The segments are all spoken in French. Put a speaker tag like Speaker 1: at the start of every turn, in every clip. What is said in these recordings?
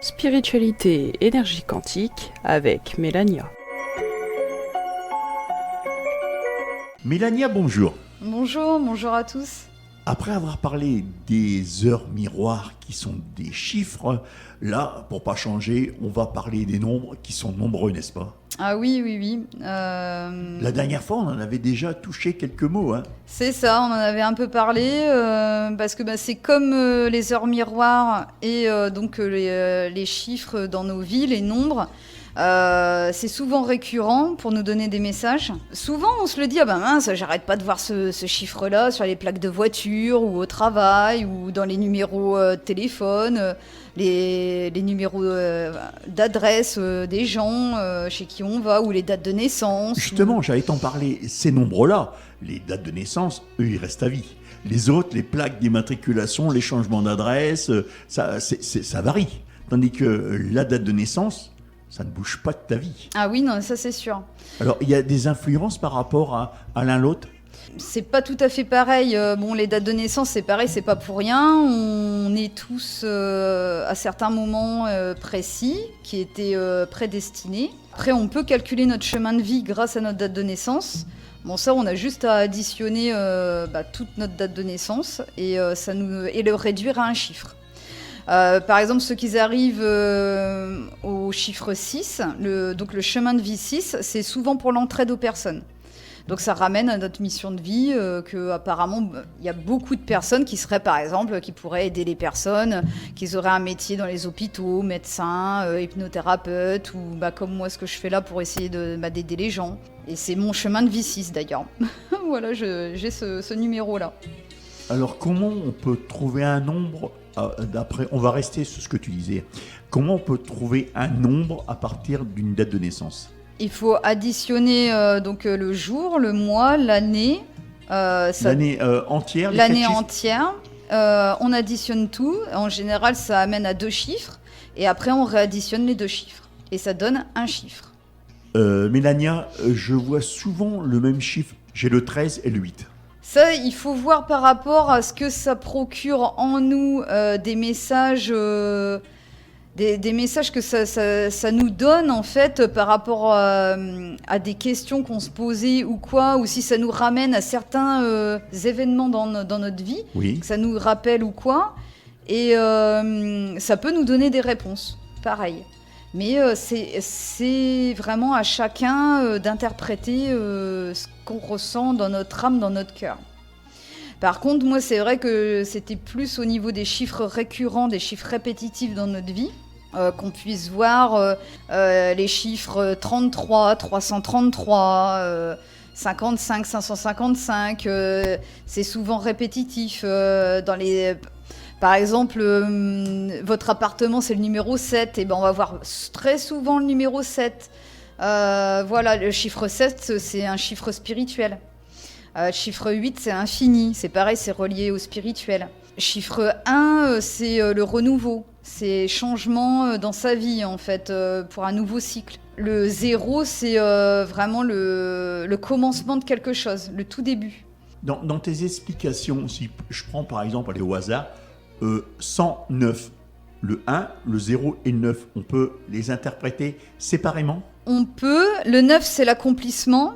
Speaker 1: Spiritualité et énergie quantique avec Mélania.
Speaker 2: Mélania, bonjour.
Speaker 3: Bonjour à tous.
Speaker 2: Après avoir parlé des heures miroirs qui sont des chiffres, là, pour pas changer, on va parler des nombres qui sont nombreux, n'est-ce pas ?
Speaker 3: Ah oui.
Speaker 2: La dernière fois, on en avait déjà touché quelques mots.
Speaker 3: C'est ça, on en avait un peu parlé, parce que c'est comme les heures miroirs et donc les chiffres dans nos vies, les nombres. C'est souvent récurrent pour nous donner des messages. Souvent, on se le dit, mince, j'arrête pas de voir ce chiffre-là sur les plaques de voiture ou au travail ou dans les numéros de téléphone, les numéros d'adresse des gens chez qui on va ou les dates de naissance.
Speaker 2: Justement, j'allais t'en parler. Ces nombres-là, les dates de naissance, eux, ils restent à vie. Les autres, les plaques d'immatriculation, les changements d'adresse, ça varie. Tandis que la date de naissance, ça ne bouge pas de ta vie.
Speaker 3: Ah oui, non, ça c'est sûr.
Speaker 2: Alors, il y a des influences par rapport à l'un l'autre ?
Speaker 3: C'est pas tout à fait pareil. Les dates de naissance, c'est pareil, c'est pas pour rien. On est tous à certains moments précis qui étaient prédestinés. Après, on peut calculer notre chemin de vie grâce à notre date de naissance. Bon, ça, on a juste à additionner toute notre date de naissance et le réduire à un chiffre. Par exemple, ceux qui arrivent au chiffre 6, donc le chemin de vie 6, c'est souvent pour l'entraide aux personnes. Donc ça ramène à notre mission de vie qu'apparemment, il y a beaucoup de personnes qui seraient, par exemple, qui pourraient aider les personnes, qui auraient un métier dans les hôpitaux, médecins, hypnothérapeutes, ou comme moi, ce que je fais là pour essayer d'aider les gens. Et c'est mon chemin de vie 6 d'ailleurs. Voilà, j'ai ce numéro-là.
Speaker 2: Alors comment on peut trouver un nombre on va rester sur ce que tu disais. Comment on peut trouver un nombre à partir d'une date de naissance ?
Speaker 3: Il faut additionner le jour, le mois, l'année.
Speaker 2: L'année entière.
Speaker 3: L'année entière. On additionne tout. En général, ça amène à 2 chiffres. Et après, on réadditionne les 2 chiffres. Et ça donne un chiffre.
Speaker 2: Mélania, je vois souvent le même chiffre. J'ai le 13 et le 8.
Speaker 3: Ça, il faut voir par rapport à ce que ça procure en nous des messages... Des messages que ça nous donne en fait par rapport à des questions qu'on se posait ou quoi, ou si ça nous ramène à certains événements dans notre vie,
Speaker 2: oui.
Speaker 3: Que ça nous rappelle ou quoi, et ça peut nous donner des réponses, pareil. Mais c'est vraiment à chacun d'interpréter ce qu'on ressent dans notre âme, dans notre cœur. Par contre, moi, c'est vrai que c'était plus au niveau des chiffres récurrents, des chiffres répétitifs dans notre vie, qu'on puisse voir les chiffres 33, 333, 55, 555. C'est souvent répétitif. Par exemple, votre appartement, c'est le numéro 7. Et on va voir très souvent le numéro 7. Le chiffre 7, c'est un chiffre spirituel. Chiffre 8, c'est infini. C'est pareil, c'est relié au spirituel. Chiffre 1, c'est le renouveau. C'est changement dans sa vie, en fait, pour un nouveau cycle. Le 0, c'est vraiment le commencement de quelque chose, le tout début.
Speaker 2: Dans tes explications, si je prends par exemple, aller au hasard, 109, le 1, le 0 et le 9, on peut les interpréter séparément ?
Speaker 3: On peut. Le 9, c'est l'accomplissement.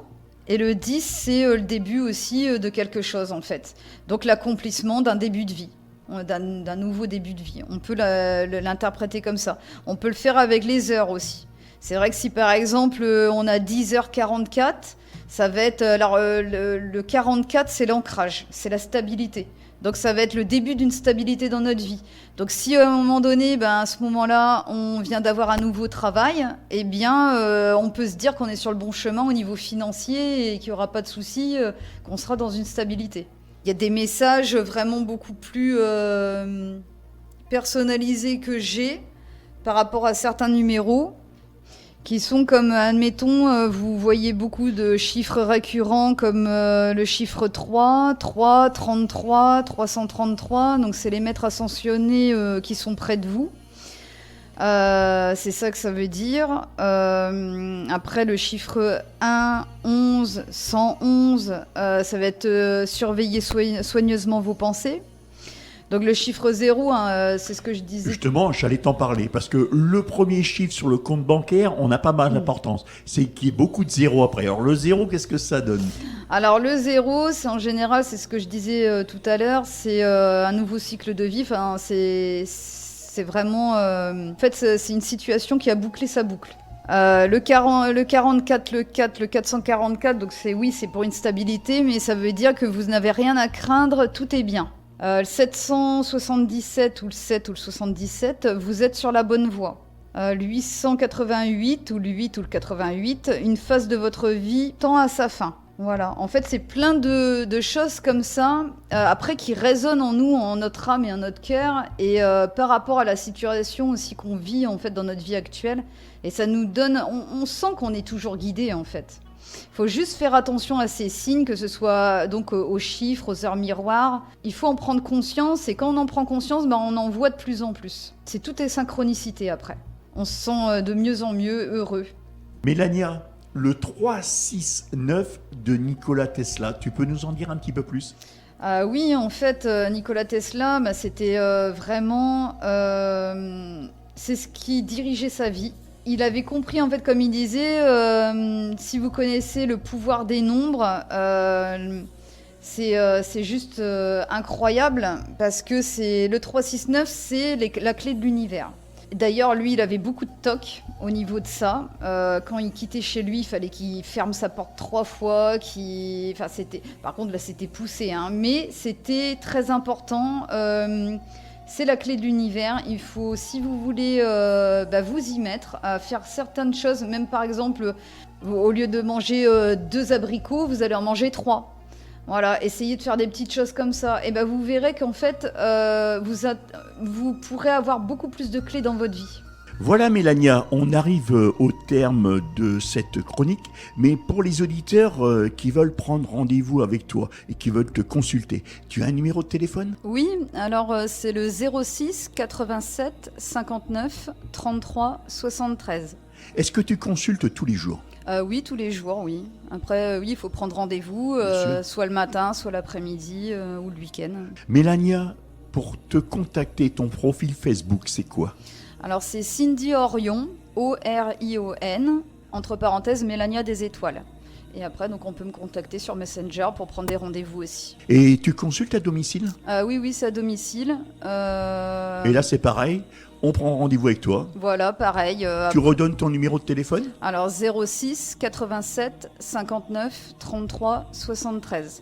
Speaker 3: Et le 10, c'est le début aussi de quelque chose, en fait. Donc l'accomplissement d'un début de vie, d'un nouveau début de vie. On peut l'interpréter comme ça. On peut le faire avec les heures aussi. C'est vrai que si, par exemple, on a 10h44, ça va être... le 44, c'est l'ancrage, c'est la stabilité. Donc ça va être le début d'une stabilité dans notre vie. Donc si à un moment donné, à ce moment-là, on vient d'avoir un nouveau travail, on peut se dire qu'on est sur le bon chemin au niveau financier et qu'il n'y aura pas de souci, qu'on sera dans une stabilité. Il y a des messages vraiment beaucoup plus personnalisés que j'ai par rapport à certains numéros qui sont comme, admettons, vous voyez beaucoup de chiffres récurrents comme le chiffre 3, 33, 333, donc c'est les maîtres ascensionnés qui sont près de vous. C'est ça que ça veut dire. Après, le chiffre 1, 11, 111, ça va être surveiller soigneusement vos pensées. Donc le chiffre 0, hein, c'est ce que je disais.
Speaker 2: Justement, j'allais t'en parler, parce que le premier chiffre sur le compte bancaire, on a pas mal d'importance. C'est qu'il y ait beaucoup de zéros après. Alors le zéro, qu'est-ce que ça donne?
Speaker 3: Alors le 0, c'est en général, c'est ce que je disais tout à l'heure, c'est un nouveau cycle de vie. Enfin, c'est vraiment... en fait, c'est une situation qui a bouclé sa boucle. Le 44, le 4, le 444, donc c'est pour une stabilité, mais ça veut dire que vous n'avez rien à craindre, tout est bien. Le 777 ou le 7 ou le 77, vous êtes sur la bonne voie. Le 888 ou le 8 ou le 88, une phase de votre vie tend à sa fin. Voilà, en fait c'est plein de choses comme ça, après qui résonnent en nous, en notre âme et en notre cœur, et par rapport à la situation aussi qu'on vit en fait dans notre vie actuelle, et ça nous donne, on sent qu'on est toujours guidé en fait. Il faut juste faire attention à ces signes, que ce soit donc aux chiffres, aux heures miroirs. Il faut en prendre conscience, et quand on en prend conscience, on en voit de plus en plus. C'est tout est synchronicité après. On se sent de mieux en mieux heureux.
Speaker 2: Mélania, le 369 de Nikola Tesla, tu peux nous en dire un petit peu plus?
Speaker 3: Oui, en fait, Nikola Tesla, c'était vraiment... c'est ce qui dirigeait sa vie. Il avait compris, en fait, comme il disait, si vous connaissez le pouvoir des nombres, c'est juste incroyable, parce que le 369, c'est la clé de l'univers. D'ailleurs, lui, il avait beaucoup de toc au niveau de ça. Quand il quittait chez lui, il fallait qu'il ferme sa porte 3 fois. Par contre, là, c'était poussé, hein. Mais c'était très important. C'est la clé de l'univers. Il faut, si vous voulez vous y mettre, à faire certaines choses, même par exemple, au lieu de manger 2 abricots, vous allez en manger 3. Voilà, essayez de faire des petites choses comme ça. Et vous verrez qu'en fait, vous pourrez avoir beaucoup plus de clés dans votre vie.
Speaker 2: Voilà Mélania, on arrive au terme de cette chronique, mais pour les auditeurs qui veulent prendre rendez-vous avec toi et qui veulent te consulter, tu as un numéro de téléphone?
Speaker 3: Oui, alors c'est le 06 87 59 33 73.
Speaker 2: Est-ce que tu consultes tous les jours?
Speaker 3: Oui, tous les jours, oui. Après, oui, il faut prendre rendez-vous, soit le matin, soit l'après-midi ou le week-end.
Speaker 2: Mélania, pour te contacter, ton profil Facebook, c'est quoi?
Speaker 3: Alors, c'est Cindy Orion, O-R-I-O-N, entre parenthèses, Mélania des Étoiles. Et après, donc, on peut me contacter sur Messenger pour prendre des rendez-vous aussi.
Speaker 2: Et tu consultes à domicile?
Speaker 3: Oui, c'est à domicile.
Speaker 2: Et là, c'est pareil, on prend rendez-vous avec toi.
Speaker 3: Voilà, pareil.
Speaker 2: Tu redonnes ton numéro de téléphone?
Speaker 3: Alors, 06 87 59 33 73.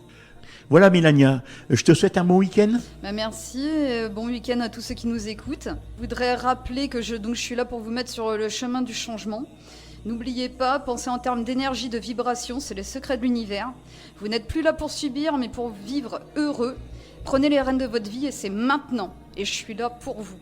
Speaker 2: Voilà Mélania, je te souhaite un bon week-end.
Speaker 3: Merci, bon week-end à tous ceux qui nous écoutent. Je voudrais rappeler que je suis là pour vous mettre sur le chemin du changement. N'oubliez pas, pensez en termes d'énergie, de vibration, c'est les secrets de l'univers. Vous n'êtes plus là pour subir, mais pour vivre heureux. Prenez les rênes de votre vie et c'est maintenant. Et je suis là pour vous.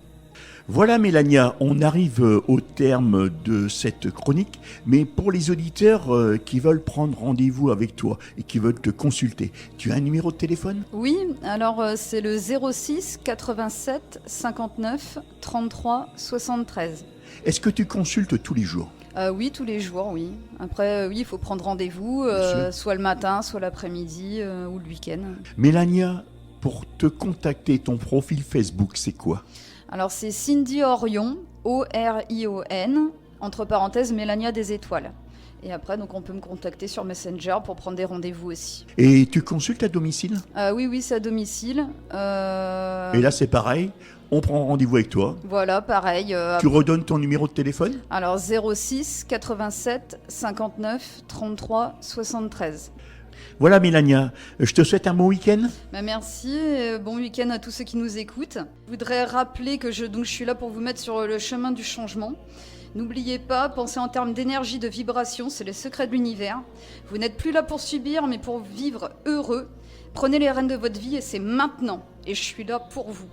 Speaker 2: Voilà Mélania, on arrive au terme de cette chronique, mais pour les auditeurs qui veulent prendre rendez-vous avec toi et qui veulent te consulter, tu as un numéro de téléphone?
Speaker 3: Oui, alors c'est le 06 87 59 33 73.
Speaker 2: Est-ce que tu consultes tous les jours?
Speaker 3: Oui, tous les jours, oui. Après, oui, il faut prendre rendez-vous, soit le matin, soit l'après-midi ou le week-end.
Speaker 2: Mélania, pour te contacter, ton profil Facebook, c'est quoi?
Speaker 3: Alors, c'est Cindy Orion, O-R-I-O-N, entre parenthèses, Mélania des Étoiles. Et après, donc, on peut me contacter sur Messenger pour prendre des rendez-vous aussi.
Speaker 2: Et tu consultes à domicile?
Speaker 3: Oui, c'est à domicile.
Speaker 2: Et là, c'est pareil, on prend rendez-vous avec toi.
Speaker 3: Voilà, pareil.
Speaker 2: Tu redonnes ton numéro de téléphone?
Speaker 3: Alors, 06 87 59 33 73.
Speaker 2: Voilà Mélania, je te souhaite un bon week-end.
Speaker 3: Merci, bon week-end à tous ceux qui nous écoutent. Je voudrais rappeler que je suis là pour vous mettre sur le chemin du changement. N'oubliez pas, pensez en termes d'énergie, de vibration, c'est les secrets de l'univers. Vous n'êtes plus là pour subir, mais pour vivre heureux. Prenez les rênes de votre vie et c'est maintenant. Et je suis là pour vous.